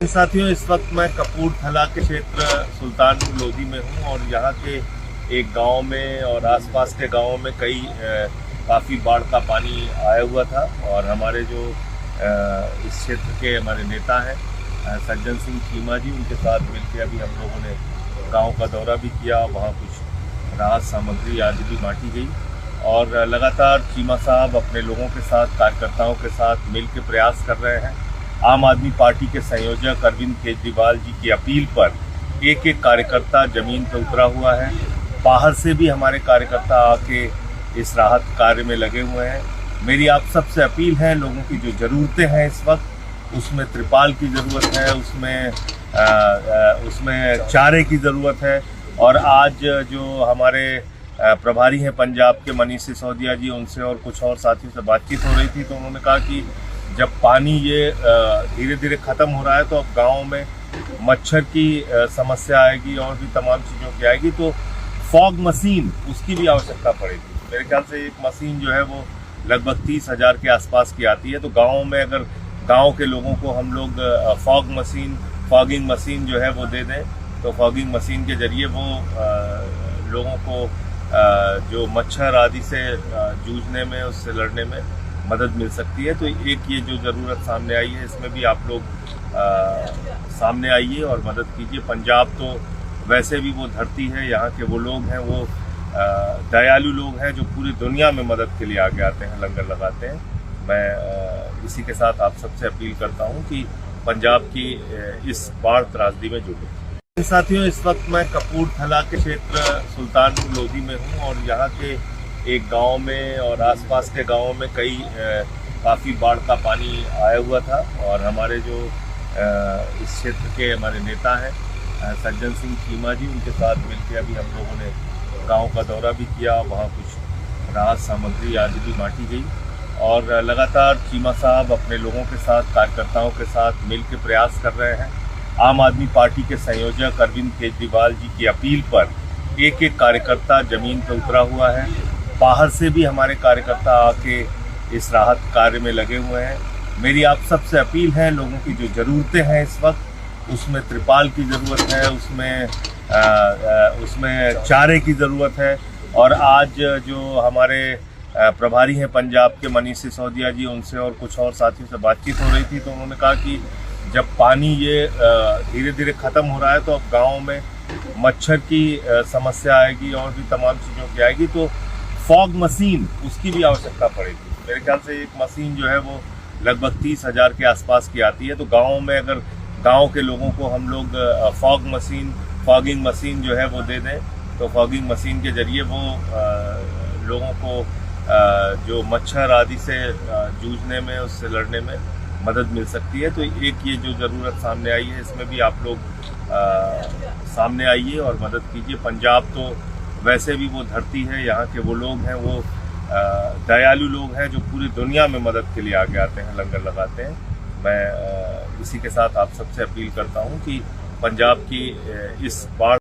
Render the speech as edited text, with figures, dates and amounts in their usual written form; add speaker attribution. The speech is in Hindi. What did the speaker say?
Speaker 1: साथियों, इस वक्त मैं कपूरथला के क्षेत्र सुल्तानपुर लोधी में हूं और यहाँ के एक गांव में और आसपास के गांवों में काफ़ी बाढ़ का पानी आया हुआ था। और हमारे जो इस क्षेत्र के हमारे नेता हैं सज्जन सिंह चीमा जी, उनके साथ मिलकर अभी हम लोगों ने गांव का दौरा भी किया। वहाँ कुछ राहत सामग्री आदि भी बांटी गई और लगातार चीमा साहब अपने लोगों के साथ, कार्यकर्ताओं के साथ मिल के प्रयास कर रहे हैं। आम आदमी पार्टी के संयोजक अरविंद केजरीवाल जी की अपील पर एक एक कार्यकर्ता जमीन पर उतरा हुआ है। बाहर से भी हमारे कार्यकर्ता आके इस राहत कार्य में लगे हुए हैं। मेरी आप सबसे अपील है, लोगों की जो ज़रूरतें हैं इस वक्त, उसमें त्रिपाल की ज़रूरत है, उसमें चारे की ज़रूरत है। और आज जो हमारे प्रभारी हैं पंजाब के मनीष सिसोदिया जी, उनसे और कुछ और साथियों से बातचीत हो रही थी तो उन्होंने कहा कि जब पानी ये धीरे धीरे ख़त्म हो रहा है तो अब गाँव में मच्छर की समस्या आएगी और भी तमाम चीज़ों की आएगी, तो फॉग मशीन उसकी भी आवश्यकता पड़ेगी। मेरे ख्याल से एक मशीन जो है वो लगभग 30,000 के आसपास की आती है। तो गाँव में अगर गाँव के लोगों को हम लोग फॉगिंग मशीन जो है वो दे दें तो फॉगिंग मशीन के जरिए वो लोगों को जो मच्छर आदि से जूझने में, उससे लड़ने में मदद मिल सकती है। तो एक ये जो ज़रूरत सामने आई है, इसमें भी आप लोग सामने आइए और मदद कीजिए। पंजाब तो वैसे भी वो धरती है, यहाँ के वो लोग हैं, वो दयालु लोग हैं जो पूरी दुनिया में मदद के लिए आगे आते हैं, लंगर लगाते हैं। मैं इसी के साथ आप सबसे अपील करता हूँ कि पंजाब की इस बाढ़ त्रासदी में जुड़े। साथियों, इस वक्त मैं कपूरथला के क्षेत्र सुल्तानपुर लोधी में हूँ और यहाँ के एक गांव में और आसपास के गांवों में काफ़ी बाढ़ का पानी आया हुआ था। और हमारे जो इस क्षेत्र के हमारे नेता हैं सज्जन सिंह चीमा जी, उनके साथ मिलकर अभी हम लोगों ने गांव का दौरा भी किया। वहाँ कुछ राहत सामग्री आदि भी बांटी गई और लगातार चीमा साहब अपने लोगों के साथ, कार्यकर्ताओं के साथ मिल के प्रयास कर रहे हैं। आम आदमी पार्टी के संयोजक अरविंद केजरीवाल जी की अपील पर एक एक कार्यकर्ता जमीन पर उतरा हुआ है। बाहर से भी हमारे कार्यकर्ता आके इस राहत कार्य में लगे हुए हैं। मेरी आप सबसे अपील है, लोगों की जो ज़रूरतें हैं इस वक्त, उसमें त्रिपाल की ज़रूरत है, उसमें चारे की ज़रूरत है। और आज जो हमारे प्रभारी हैं पंजाब के मनीष सिसोदिया जी, उनसे और कुछ और साथियों से बातचीत हो रही थी तो उन्होंने कहा कि जब पानी ये धीरे धीरे ख़त्म हो रहा है तो अब गाँव में मच्छर की समस्या आएगी और भी तमाम चीज़ों की आएगी, तो फॉग मशीन उसकी भी आवश्यकता पड़ेगी। मेरे ख्याल से एक मशीन जो है वो लगभग 30,000 के आसपास की आती है। तो गाँव में अगर गाँव के लोगों को हम लोग फॉगिंग मशीन जो है वो दे दें तो फॉगिंग मशीन के जरिए वो लोगों को जो मच्छर आदि से जूझने में, उससे लड़ने में मदद मिल सकती है। तो एक ये जो ज़रूरत सामने आई है, इसमें भी आप लोग सामने आइए और मदद कीजिए। पंजाब तो वैसे भी वो धरती है, यहाँ के वो लोग हैं, वो दयालु लोग हैं जो पूरी दुनिया में मदद के लिए आगे आते हैं, लंगर लगाते हैं। मैं इसी के साथ आप सबसे अपील करता हूँ कि पंजाब की इस बाढ़